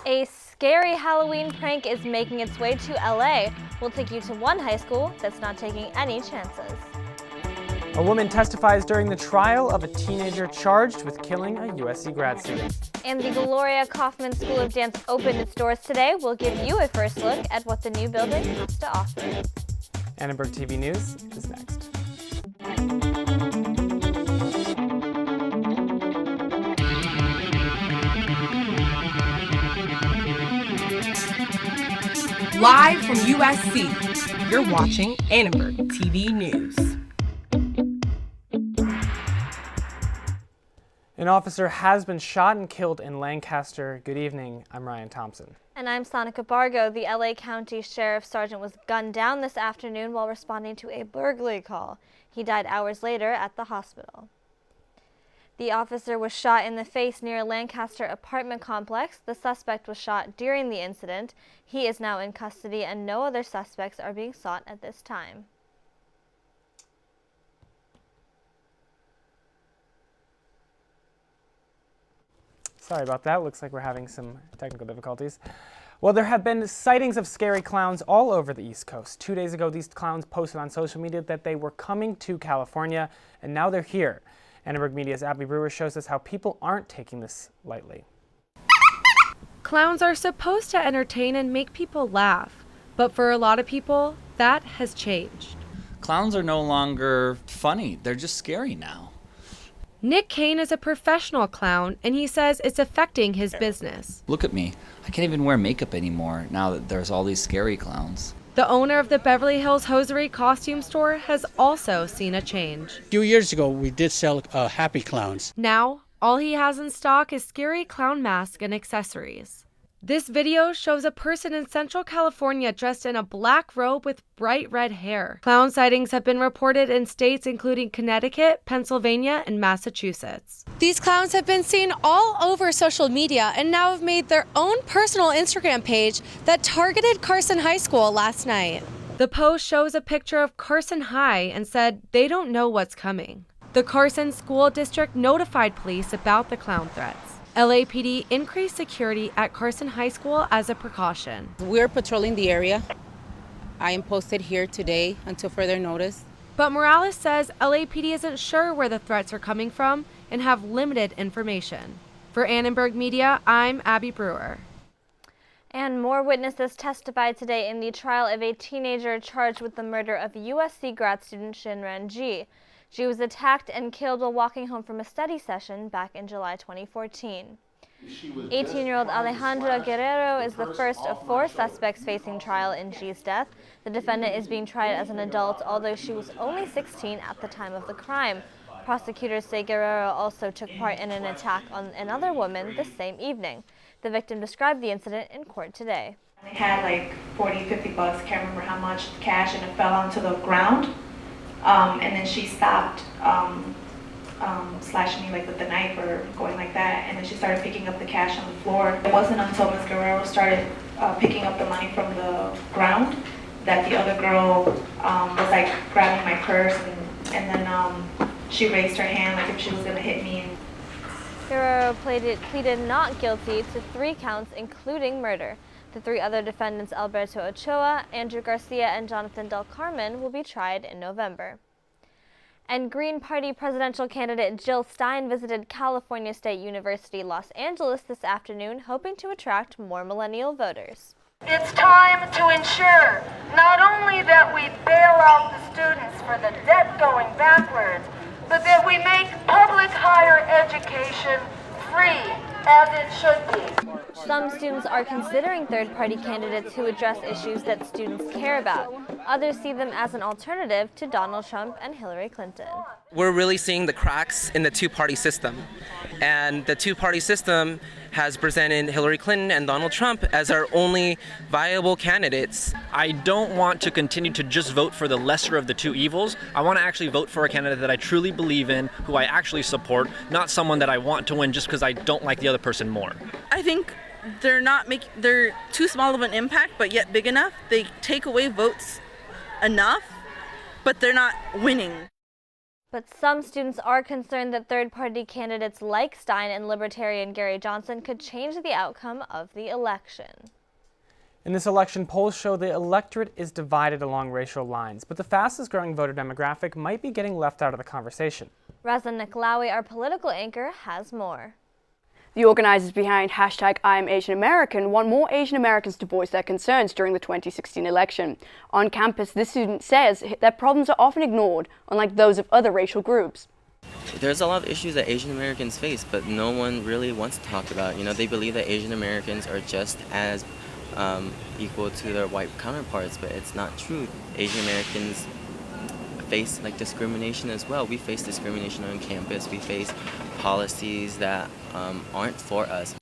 A scary Halloween prank is making its way to LA. We'll take you to one high school that's not taking any chances. A woman testifies during the trial of a teenager charged with killing a USC grad student. And the Gloria Kaufman School of Dance opened its doors today. We'll give you a first look at what the new building has to offer. Annenberg TV News is next. Live from USC, you're watching Annenberg TV News. An officer has been shot and killed in Lancaster. Good evening, I'm Ryan Thompson. And I'm Sonica Bargo. The LA County Sheriff's Sergeant was gunned down this afternoon while responding to a burglary call. He died hours later at the hospital. The officer was shot in the face near a Lancaster apartment complex. The suspect was shot during the incident. He is now in custody and no other suspects are being sought at this time. Sorry about that. Looks like we're having some technical difficulties. Well, there have been sightings of scary clowns all over the East Coast. 2 days ago, these clowns posted on social media that they were coming to California, and now they're here. Annenberg Media's Abby Brewer shows us how people aren't taking this lightly. Clowns are supposed to entertain and make people laugh, but for a lot of people, that has changed. Clowns are no longer funny, they're just scary now. Nick Kane is a professional clown, and he says it's affecting his business. Look at me, I can't even wear makeup anymore now that there's all these scary clowns. The owner of the Beverly Hills Hosiery costume store has also seen a change. A few years ago, we did sell happy clowns. Now, all he has in stock is scary clown masks and accessories. This video shows a person in Central California dressed in a black robe with bright red hair. Clown sightings have been reported in states including Connecticut, Pennsylvania, and Massachusetts. These clowns have been seen all over social media and now have made their own personal Instagram page that targeted Carson High School last night. The post shows a picture of Carson High and said they don't know what's coming. The Carson School District notified police about the clown threats. LAPD increased security at Carson High School as a precaution. We're patrolling the area. I am posted here today until further notice. But Morales says LAPD isn't sure where the threats are coming from and have limited information. For Annenberg Media, I'm Abby Brewer. And more witnesses testified today in the trial of a teenager charged with the murder of USC grad student Shinran Ji. She was attacked and killed while walking home from a study session back in July 2014. 18-year-old Alejandra Guerrero is the first of 4 suspects facing trial in Ji's death. The defendant is being tried as an adult, although she was only 16 at the time of the crime. Prosecutors say Guerrero also took part in an attack on another woman the same evening. The victim described the incident in court today. They had like 40, 50 bucks, can't remember how much cash, and it fell onto the ground. And then she stopped slashing me like with the knife or going like that, and then she started picking up the cash on the floor. It wasn't until Ms. Guerrero started picking up the money from the ground that the other girl was like grabbing my purse, and then she raised her hand like if she was going to hit me. Guerrero pleaded not guilty to 3 counts, including murder. The 3 other defendants, Alberto Ochoa, Andrew Garcia, and Jonathan Del Carmen, will be tried in November. And Green Party presidential candidate Jill Stein visited California State University, Los Angeles this afternoon, hoping to attract more millennial voters. It's time to ensure not only that we bail out the students for the debt going backwards, but that we make public higher education free, as it should be. Some students are considering third-party candidates who address issues that students care about. Others see them as an alternative to Donald Trump and Hillary Clinton. We're really seeing the cracks in the two-party system. And the two-party system has presented Hillary Clinton and Donald Trump as our only viable candidates. I don't want to continue to just vote for the lesser of the two evils. I want to actually vote for a candidate that I truly believe in, who I actually support, not someone that I want to win just because I don't like the other person more. I think they're too small of an impact, but yet big enough. They take away votes enough, but they're not winning. But some students are concerned that third-party candidates like Stein and Libertarian Gary Johnson could change the outcome of the election. In this election, polls show the electorate is divided along racial lines, but the fastest-growing voter demographic might be getting left out of the conversation. Raza Niklawi, our political anchor, has more. The organizers behind #IamAsianAmerican want more Asian Americans to voice their concerns during the 2016 election. On campus, this student says that problems are often ignored, unlike those of other racial groups. There's a lot of issues that Asian Americans face, but no one really wants to talk about. You know, they believe that Asian Americans are just as equal to their white counterparts, but it's not true. Asian Americans face discrimination as well. We face discrimination on campus. We face policies that aren't for us.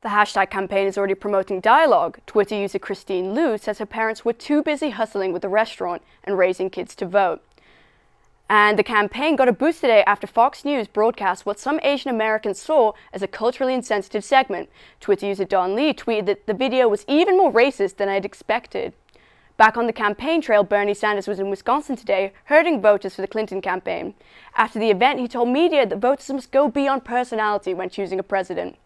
The hashtag campaign is already promoting dialogue. Twitter user Christine Liu says her parents were too busy hustling with the restaurant and raising kids to vote. And the campaign got a boost today after Fox News broadcast what some Asian Americans saw as a culturally insensitive segment. Twitter user Don Lee tweeted that the video was even more racist than I'd expected. Back on the campaign trail, Bernie Sanders was in Wisconsin today, herding voters for the Clinton campaign. After the event, he told media that voters must go beyond personality when choosing a president.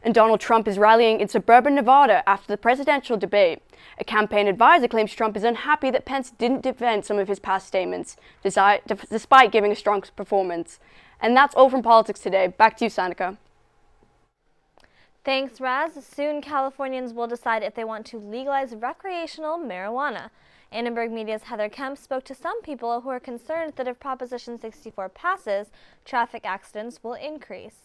And Donald Trump is rallying in suburban Nevada after the presidential debate. A campaign advisor claims Trump is unhappy that Pence didn't defend some of his past statements, despite giving a strong performance. And that's all from Politics Today. Back to you, Sanika. Thanks, Raz. Soon, Californians will decide if they want to legalize recreational marijuana. Annenberg Media's Heather Kemp spoke to some people who are concerned that if Proposition 64 passes, traffic accidents will increase.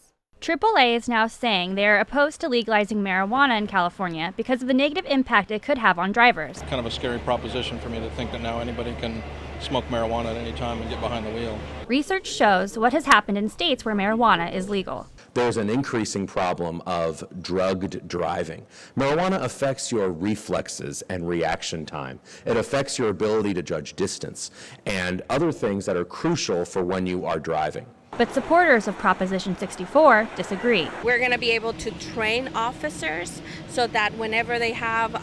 AAA is now saying they are opposed to legalizing marijuana in California because of the negative impact it could have on drivers. Kind of a scary proposition for me to think that now anybody can smoke marijuana at any time and get behind the wheel. Research shows what has happened in states where marijuana is legal. There's an increasing problem of drugged driving. Marijuana affects your reflexes and reaction time. It affects your ability to judge distance and other things that are crucial for when you are driving. But supporters of Proposition 64 disagree. We're going to be able to train officers so that whenever they have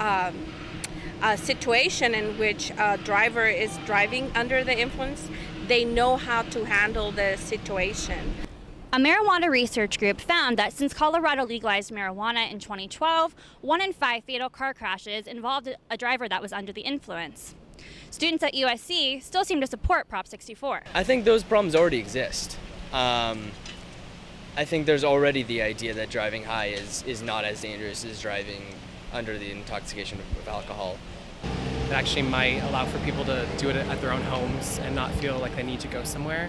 a situation in which a driver is driving under the influence, they know how to handle the situation. A marijuana research group found that since Colorado legalized marijuana in 2012, 1 in 5 fatal car crashes involved a driver that was under the influence. Students at USC still seem to support Prop 64. I think those problems already exist. I think there's already the idea that driving high is not as dangerous as driving under the intoxication of alcohol. It actually might allow for people to do it at their own homes and not feel like they need to go somewhere.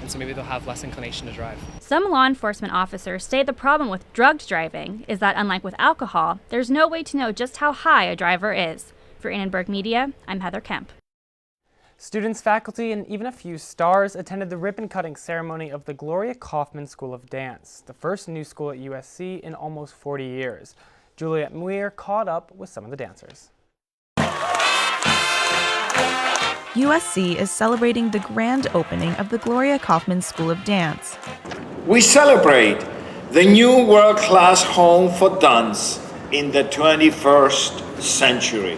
And so maybe they'll have less inclination to drive. Some law enforcement officers say the problem with drugged driving is that, unlike with alcohol, there's no way to know just how high a driver is. For Annenberg Media, I'm Heather Kemp. Students, faculty, and even a few stars attended the ribbon-cutting ceremony of the Gloria Kaufman School of Dance, the first new school at USC in almost 40 years. Juliet Muir caught up with some of the dancers. USC is celebrating the grand opening of the Gloria Kaufman School of Dance. We celebrate the new world-class home for dance in the 21st century.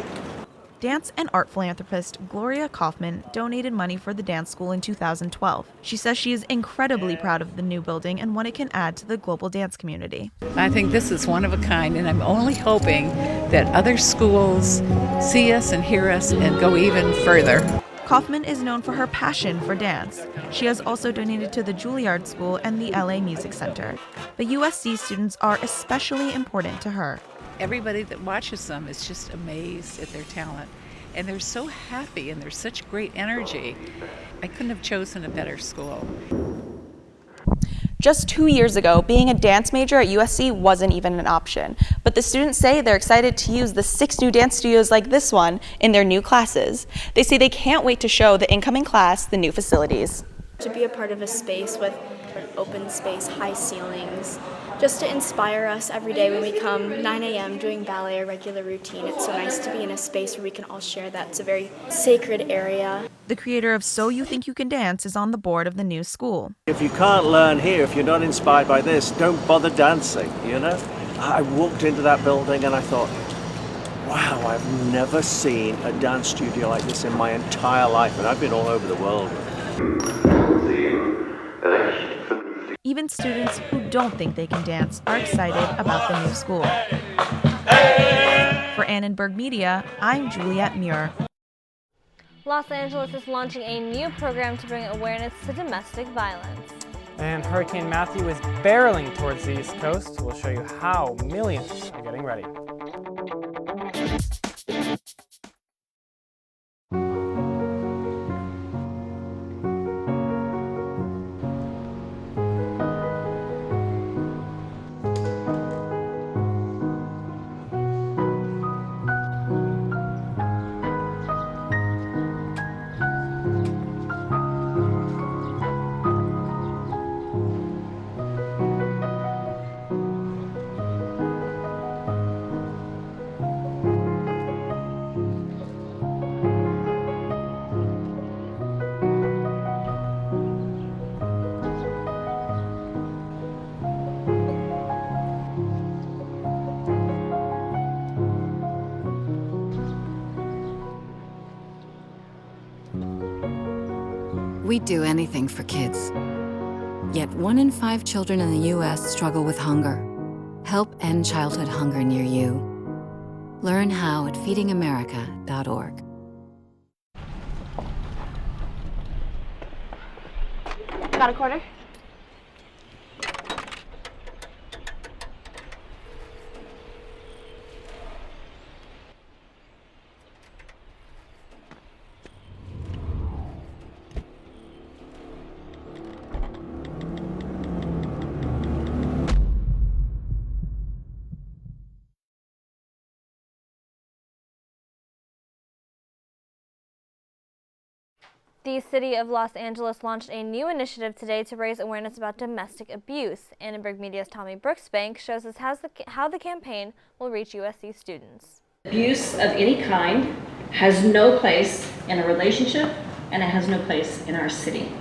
Dance and art philanthropist Gloria Kaufman donated money for the dance school in 2012. She says she is incredibly proud of the new building and what it can add to the global dance community. I think this is one of a kind, and I'm only hoping that other schools see us and hear us and go even further. Kaufman is known for her passion for dance. She has also donated to the Juilliard School and the LA Music Center. But USC students are especially important to her. Everybody that watches them is just amazed at their talent. And they're so happy and there's such great energy. I couldn't have chosen a better school. Just 2 years ago, being a dance major at USC wasn't even an option. But the students say they're excited to use the 6 new dance studios like this one in their new classes. They say they can't wait to show the incoming class the new facilities. To be a part of a space with an open space, high ceilings, just to inspire us every day when we come 9 a.m. doing ballet, a regular routine. It's so nice to be in a space where we can all share that. It's a very sacred area. The creator of So You Think You Can Dance is on the board of the new school. If you can't learn here, if you're not inspired by this, don't bother dancing, you know? I walked into that building and I thought, wow, I've never seen a dance studio like this in my entire life, and I've been all over the world. Even students who don't think they can dance are excited about the new school. For Annenberg Media, I'm Juliette Muir. Los Angeles is launching a new program to bring awareness to domestic violence. And Hurricane Matthew is barreling towards the East Coast. We'll show you how millions are getting ready. We'd do anything for kids. Yet 1 in 5 children in the U.S. struggle with hunger. Help end childhood hunger near you. Learn how at feedingamerica.org. Got a quarter? The city of Los Angeles launched a new initiative today to raise awareness about domestic abuse. Annenberg Media's Tommy Brooksbank shows us how the campaign will reach USC students. Abuse of any kind has no place in a relationship, and it has no place in our city.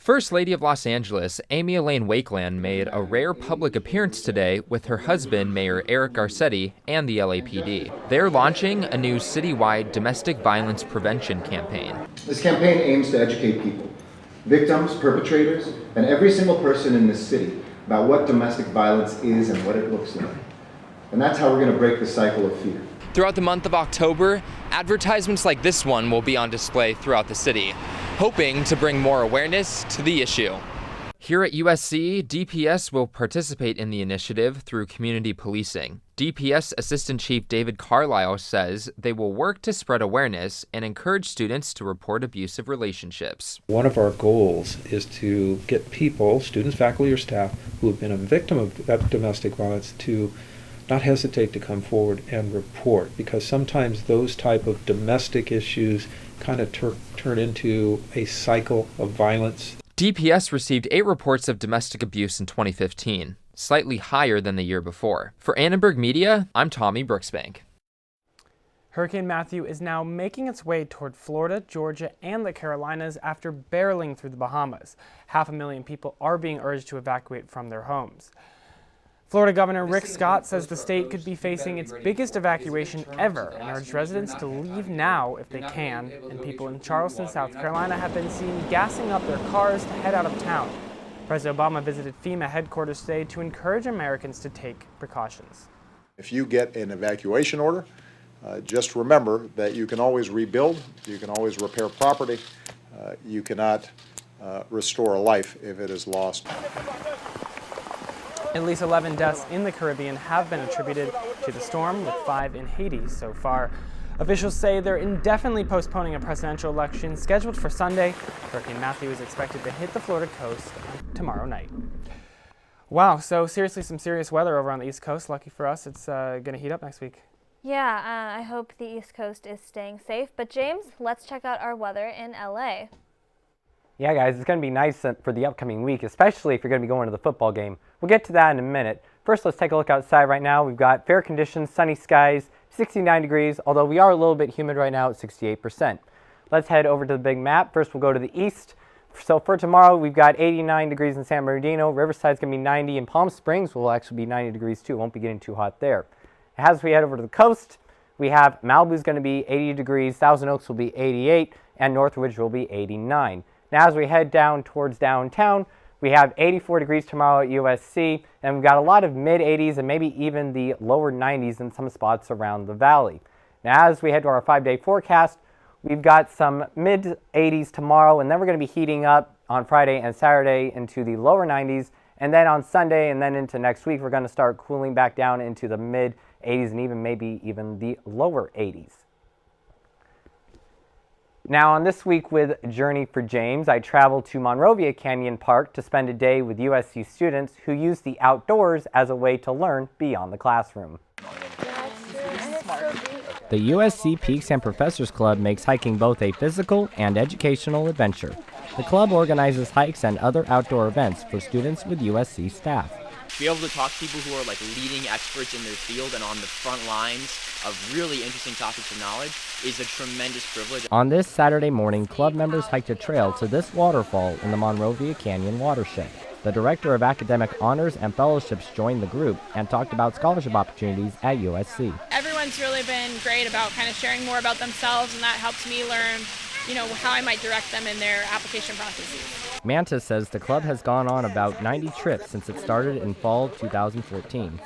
First Lady of Los Angeles, Amy Elaine Wakeland, made a rare public appearance today with her husband, Mayor Eric Garcetti, and the LAPD. They're launching a new citywide domestic violence prevention campaign. This campaign aims to educate people, victims, perpetrators, and every single person in this city about what domestic violence is and what it looks like. And that's how we're going to break the cycle of fear. Throughout the month of October, advertisements like this one will be on display throughout the city, hoping to bring more awareness to the issue. Here at USC, DPS will participate in the initiative through community policing. DPS Assistant Chief David Carlisle says they will work to spread awareness and encourage students to report abusive relationships. One of our goals is to get people, students, faculty, or staff, who have been a victim of domestic violence to not hesitate to come forward and report, because sometimes those type of domestic issues kind of turn into a cycle of violence. DPS received 8 reports of domestic abuse in 2015, slightly higher than the year before. For Annenberg Media, I'm Tommy Brooksbank. Hurricane Matthew is now making its way toward Florida, Georgia, and the Carolinas after barreling through the Bahamas. 500,000 people are being urged to evacuate from their homes. Florida Governor Rick Scott says the state could be facing its biggest evacuation ever and urged residents to leave now if they can. And people in Charleston, South Carolina have been seen gassing up their cars to head out of town. President Obama visited FEMA headquarters today to encourage Americans to take precautions. If you get an evacuation order, just remember that you can always rebuild, you can always repair property, you cannot restore a life if it is lost. At least 11 deaths in the Caribbean have been attributed to the storm, with 5 in Haiti so far. Officials say they're indefinitely postponing a presidential election scheduled for Sunday. Hurricane Matthew is expected to hit the Florida coast tomorrow night. Wow, so seriously, some serious weather over on the East Coast. Lucky for us, it's going to heat up next week. Yeah, I hope the East Coast is staying safe. But James, let's check out our weather in LA. Yeah, guys, it's going to be nice for the upcoming week, especially if you're going to be going to the football game. We'll get to that in a minute. First, let's take a look outside right now. We've got fair conditions, sunny skies, 69 degrees, although we are a little bit humid right now at 68%. Let's head over to the big map. First, we'll go to the east. So for tomorrow, we've got 89 degrees in San Bernardino. Riverside's going to be 90, and Palm Springs will actually be 90 degrees too. It won't be getting too hot there. As we head over to the coast, we have Malibu's going to be 80 degrees, Thousand Oaks will be 88, and Northridge will be 89. Now, as we head down towards downtown, We have 84 degrees tomorrow at USC, and we've got a lot of mid-80s and maybe even the lower 90s in some spots around the valley. Now, as we head to our 5-day forecast, we've got some mid-80s tomorrow, and then we're going to be heating up on Friday and Saturday into the lower 90s, and then on Sunday and then into next week, we're going to start cooling back down into the mid-80s and maybe even the lower 80s. Now, on This Week with Journey for James, I traveled to Monrovia Canyon Park to spend a day with USC students who use the outdoors as a way to learn beyond the classroom. The USC Peaks and Professors Club makes hiking both a physical and educational adventure. The club organizes hikes and other outdoor events for students with USC staff. Be able to talk to people who are like leading experts in their field and on the front lines of really interesting topics of knowledge is a tremendous privilege. On this Saturday morning, club members hiked a trail to this waterfall in the Monrovia Canyon watershed. The Director of Academic Honors and Fellowships joined the group and talked about scholarship opportunities at USC. Everyone's really been great about kind of sharing more about themselves, and that helps me learn, how I might direct them in their application processes. Manta says the club has gone on about 90 trips since it started in fall 2014.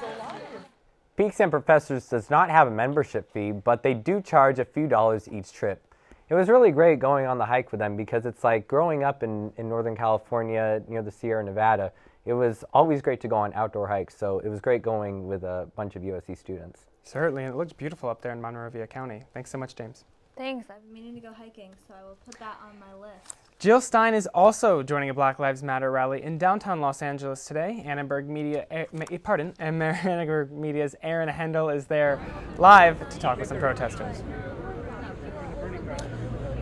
Peaks and Professors does not have a membership fee, but they do charge a few dollars each trip. It was really great going on the hike with them because it's like growing up in Northern California near the Sierra Nevada. It was always great to go on outdoor hikes, so it was great going with a bunch of USC students. Certainly, and it looks beautiful up there in Monrovia County. Thanks so much, James. Thanks. I've been meaning to go hiking, so I will put that on my list. Jill Stein is also joining a Black Lives Matter rally in downtown Los Angeles today. Annenberg Media's Aaron Hendel is there live to talk with some protesters.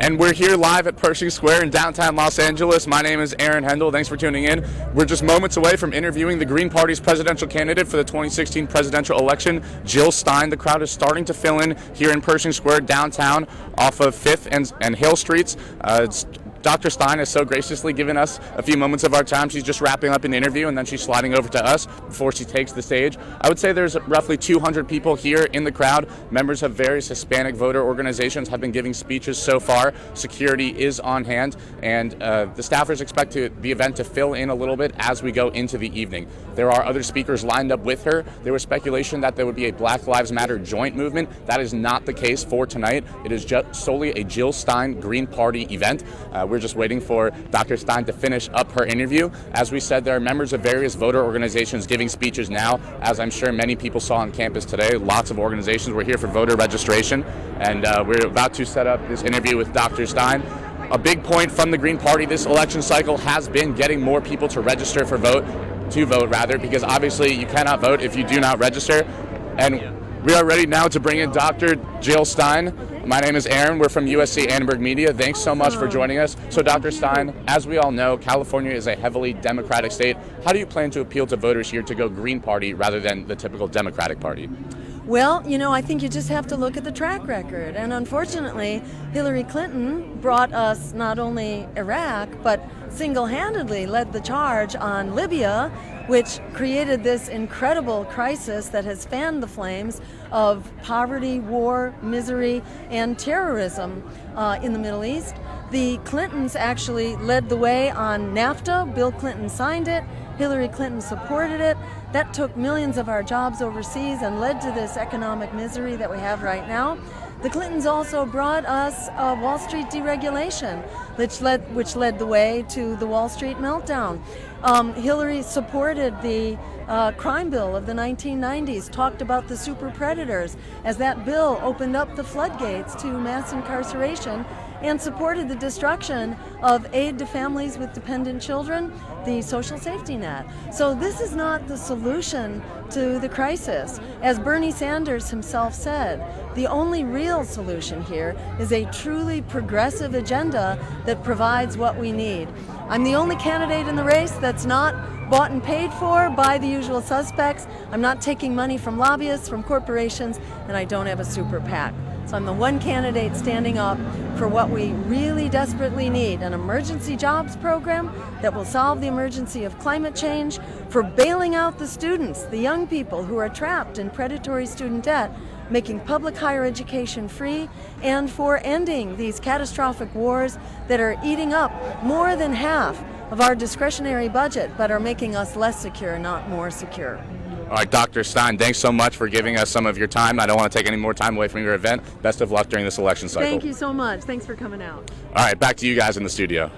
And we're here live at Pershing Square in downtown Los Angeles. My name is Aaron Hendel. Thanks for tuning in. We're just moments away from interviewing the Green Party's presidential candidate for the 2016 presidential election, Jill Stein. The crowd is starting to fill in here in Pershing Square downtown off of 5th and Hill Streets. Dr. Stein has so graciously given us a few moments of our time. She's just wrapping up an interview and then she's sliding over to us before she takes the stage. I would say there's roughly 200 people here in the crowd. Members of various Hispanic voter organizations have been giving speeches so far. Security is on hand, and the staffers expect the event to fill in a little bit as we go into the evening. There are other speakers lined up with her. There was speculation that there would be a Black Lives Matter joint movement. That is not the case for tonight. It is just solely a Jill Stein Green Party event. We're just waiting for Dr. Stein to finish up her interview. As we said, there are members of various voter organizations giving speeches now. As I'm sure many people saw on campus today, lots of organizations were here for voter registration, and we're about to set up this interview with Dr. Stein. A big point from the Green Party this election cycle has been getting more people to register to vote, because obviously you cannot vote if you do not register. And we are ready now to bring in Dr. Jill Stein. My name is Aaron. We're from USC Annenberg Media. Thanks so much for joining us. So Dr. Stein, as we all know, California is a heavily Democratic state. How do you plan to appeal to voters here to go Green Party rather than the typical Democratic Party? Well, I think you just have to look at the track record. And unfortunately, Hillary Clinton brought us not only Iraq, but single-handedly led the charge on Libya, which created this incredible crisis that has fanned the flames of poverty, war, misery, and terrorism in the Middle East. The Clintons actually led the way on NAFTA. Bill Clinton signed it. Hillary Clinton supported it. That took millions of our jobs overseas and led to this economic misery that we have right now. The Clintons also brought us Wall Street deregulation, which led the way to the Wall Street meltdown. Hillary supported the crime bill of the 1990s, talked about the super predators as that bill opened up the floodgates to mass incarceration, and supported the destruction of aid to families with dependent children, the social safety net. So this is not the solution to the crisis. As Bernie Sanders himself said, the only real solution here is a truly progressive agenda that provides what we need. I'm the only candidate in the race that's not bought and paid for by the usual suspects. I'm not taking money from lobbyists, from corporations, and I don't have a super PAC. So I'm the one candidate standing up for what we really desperately need, an emergency jobs program that will solve the emergency of climate change, for bailing out the students, the young people who are trapped in predatory student debt, making public higher education free, and for ending these catastrophic wars that are eating up more than half of our discretionary budget, but are making us less secure, not more secure. All right, Dr. Stein, thanks so much for giving us some of your time. I don't want to take any more time away from your event. Best of luck during this election cycle. Thank you so much. Thanks for coming out. All right, back to you guys in the studio.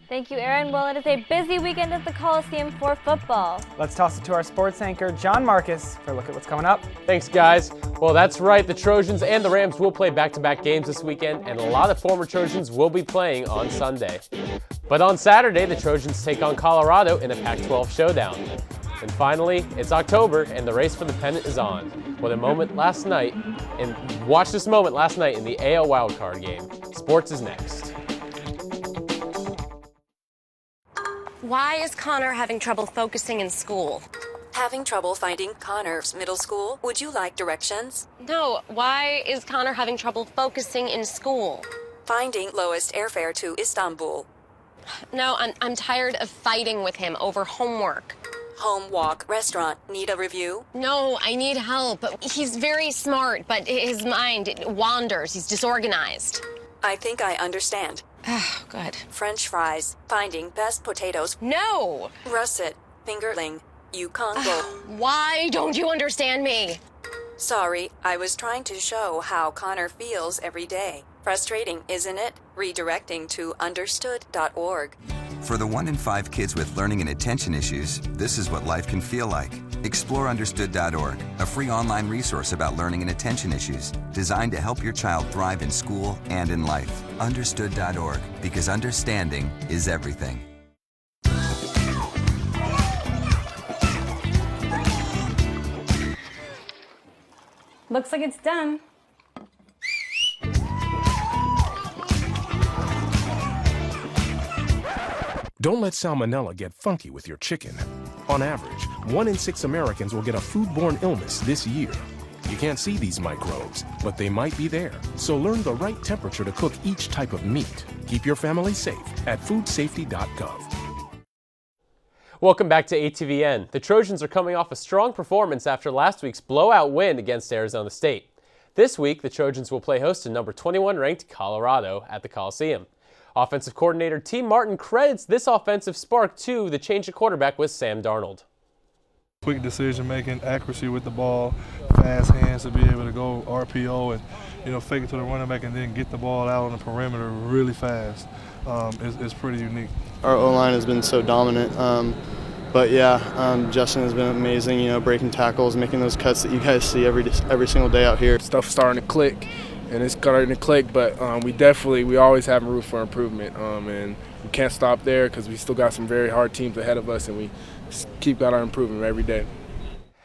Thank you, Aaron. Well, it is a busy weekend at the Coliseum for football. Let's toss it to our sports anchor, John Marcus, for a look at what's coming up. Thanks, guys. Well, that's right. The Trojans and the Rams will play back-to-back games this weekend, and a lot of former Trojans will be playing on Sunday. But on Saturday, the Trojans take on Colorado in a Pac-12 showdown. And finally, it's October, and the race for the pennant is on. Watch this moment last night in the AL wildcard game. Sports is next. Why is Connor having trouble focusing in school? Having trouble finding Connor's middle school? Would you like directions? No, why is Connor having trouble focusing in school? Finding lowest airfare to Istanbul. No, I'm tired of fighting with him over homework. Home, walk, restaurant. Need a review? No, I need help. He's very smart, but his mind wanders. He's disorganized. I think I understand. Oh, good. French fries. Finding best potatoes. No! Russet. Fingerling. Yukon Bowl. Why don't you understand me? Sorry, I was trying to show how Connor feels every day. Frustrating, isn't it? Redirecting to understood.org. For the 1 in 5 kids with learning and attention issues, this is what life can feel like. Explore understood.org, a free online resource about learning and attention issues, designed to help your child thrive in school and in life. Understood.org, because understanding is everything. Looks like it's done. Don't let salmonella get funky with your chicken. On average, 1 in 6 Americans will get a foodborne illness this year. You can't see these microbes, but they might be there. So learn the right temperature to cook each type of meat. Keep your family safe at foodsafety.gov. Welcome back to ATVN. The Trojans are coming off a strong performance after last week's blowout win against Arizona State. This week, the Trojans will play host to number 21 ranked Colorado at the Coliseum. Offensive coordinator T. Martin credits this offensive spark to the change of quarterback with Sam Darnold. Quick decision making, accuracy with the ball, fast hands to be able to go RPO and fake it to the running back and then get the ball out on the perimeter really fast. It's pretty unique. Our O-line has been so dominant, but yeah, Justin has been amazing. Breaking tackles, making those cuts that you guys see every single day out here. Stuff's starting to click. And it's starting to click, but we always have room for improvement, and we can't stop there because we still got some very hard teams ahead of us, and we keep got our improvement every day.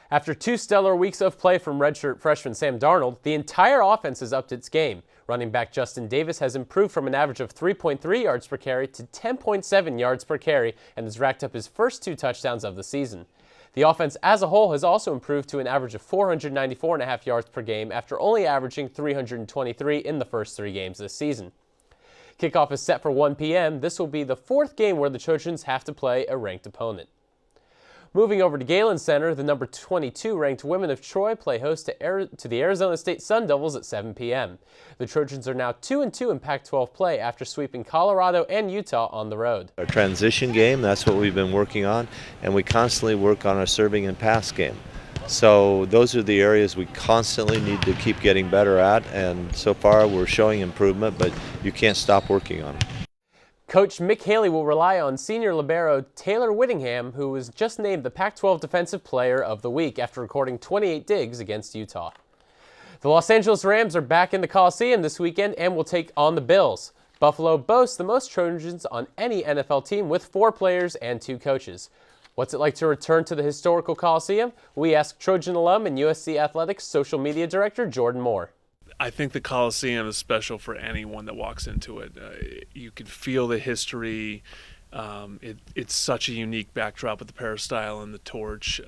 After 2 stellar weeks of play from redshirt freshman Sam Darnold, the entire offense has upped its game. Running back Justin Davis has improved from an average of 3.3 yards per carry to 10.7 yards per carry and has racked up his first 2 touchdowns of the season. The offense as a whole has also improved to an average of 494.5 yards per game after only averaging 323 in the first 3 games this season. Kickoff is set for 1 p.m. This will be the 4th game where the Trojans have to play a ranked opponent. Moving over to Galen Center, the number 22 ranked women of Troy play host to the Arizona State Sun Devils at 7 p.m. The Trojans are now 2-2 in Pac-12 play after sweeping Colorado and Utah on the road. Our transition game, that's what we've been working on, and we constantly work on our serving and pass game. So those are the areas we constantly need to keep getting better at, and so far we're showing improvement, but you can't stop working on it. Coach Mick Haley will rely on senior libero Taylor Whittingham, who was just named the Pac-12 Defensive Player of the Week after recording 28 digs against Utah. The Los Angeles Rams are back in the Coliseum this weekend and will take on the Bills. Buffalo boasts the most Trojans on any NFL team with 4 players and 2 coaches. What's it like to return to the historical Coliseum? We asked Trojan alum and USC Athletics social media director Jordan Moore. I think the Coliseum is special for anyone that walks into it. You can feel the history. It's such a unique backdrop with the peristyle and the torch.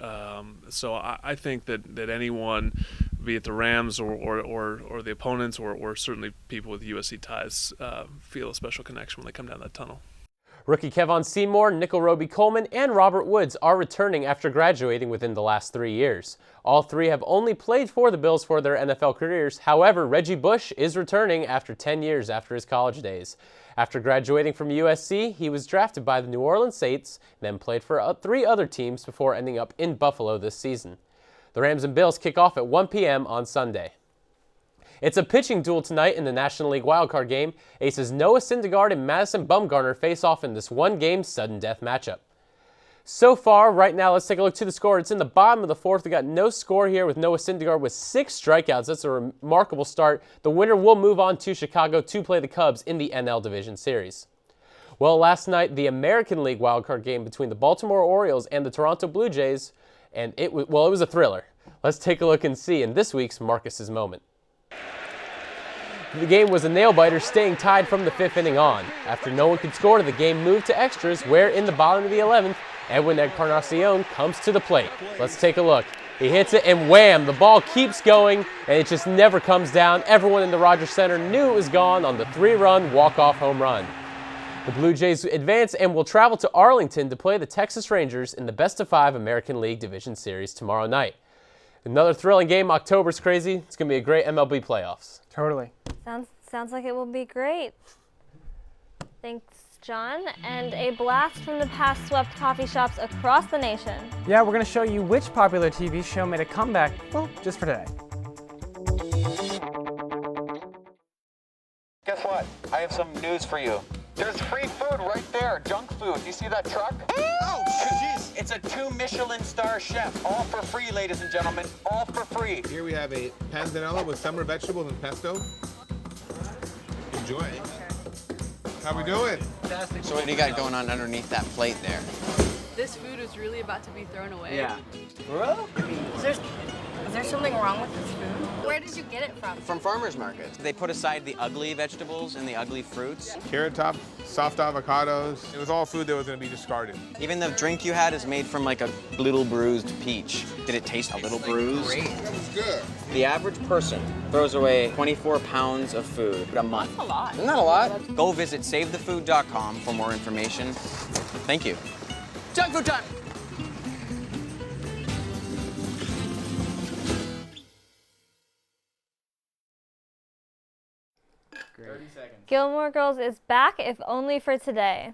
So I think that anyone, be it the Rams or the opponents or certainly people with USC ties, feel a special connection when they come down that tunnel. Rookie Kevon Seymour, Nickel Roby-Coleman, and Robert Woods are returning after graduating within the last 3 years. All three have only played for the Bills for their NFL careers. However, Reggie Bush is returning after 10 years after his college days. After graduating from USC, he was drafted by the New Orleans Saints, then played for 3 other teams before ending up in Buffalo this season. The Rams and Bills kick off at 1 p.m. on Sunday. It's a pitching duel tonight in the National League wildcard game. Aces Noah Syndergaard and Madison Bumgarner face off in this one-game sudden death matchup. So far, right now, let's take a look to the score. It's in the bottom of the 4th. We got no score here with Noah Syndergaard with 6 strikeouts. That's a remarkable start. The winner will move on to Chicago to play the Cubs in the NL Division Series. Well, last night, the American League wildcard game between the Baltimore Orioles and the Toronto Blue Jays, and it was a thriller. Let's take a look and see in this week's Marcus's Moment. The game was a nail-biter, staying tied from the 5th inning on. After no one could score, the game moved to extras, where in the bottom of the 11th, Edwin Encarnacion comes to the plate. Let's take a look. He hits it, and wham! The ball keeps going, and it just never comes down. Everyone in the Rogers Center knew it was gone on the 3-run walk-off home run. The Blue Jays advance and will travel to Arlington to play the Texas Rangers in the best-of-5 American League Division Series tomorrow night. Another thrilling game. October's crazy. It's going to be a great MLB playoffs. Totally. Sounds like it will be great. Thanks, John. And a blast from the past swept coffee shops across the nation. Yeah, we're going to show you which popular TV show made a comeback, well, just for today. Guess what? I have some news for you. There's free food right there, junk food. You see that truck? Oh, jeez. It's a 2 Michelin star chef. All for free, ladies and gentlemen. All for free. Here we have a panzanella with summer vegetables and pesto. Enjoy. How we doing? Fantastic. So what do you got going on underneath that plate there? This food is really about to be thrown away. Yeah. Bro? Is there something wrong with this food? Where did you get it from? From farmers markets. They put aside the ugly vegetables and the ugly fruits. Carrot top, soft avocados. It was all food that was going to be discarded. Even the drink you had is made from like a little bruised peach. Did it taste a little bruised? Great. It was good. The average person throws away 24 pounds of food a month. That's a lot. Isn't that a lot? Go visit SaveTheFood.com for more information. Thank you. Junk food time! Gilmore Girls is back, if only for today.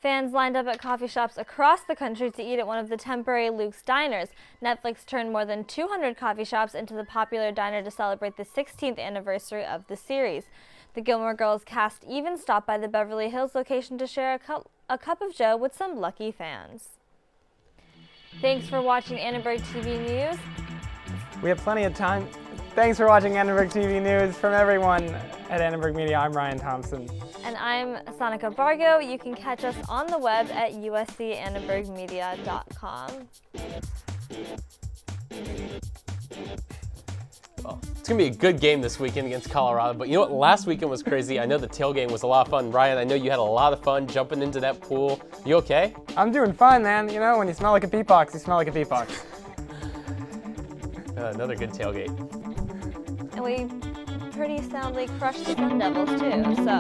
Fans lined up at coffee shops across the country to eat at one of the temporary Luke's diners. Netflix turned more than 200 coffee shops into the popular diner to celebrate the 16th anniversary of the series. The Gilmore Girls cast even stopped by the Beverly Hills location to share a cup of joe with some lucky fans. Thanks for watching Annenberg TV News. We have plenty of time. Thanks for watching Annenberg TV News. From everyone at Annenberg Media, I'm Ryan Thompson. And I'm Sonica Bargo. You can catch us on the web at uscannenbergmedia.com. Well, it's going to be a good game this weekend against Colorado, but you know what? Last weekend was crazy. I know the tailgate was a lot of fun. Ryan, I know you had a lot of fun jumping into that pool. You okay? I'm doing fine, man. You know, when you smell like a peapox, you smell like a peapox. Another good tailgate. And we pretty soundly crushed the Sun Devils too, so.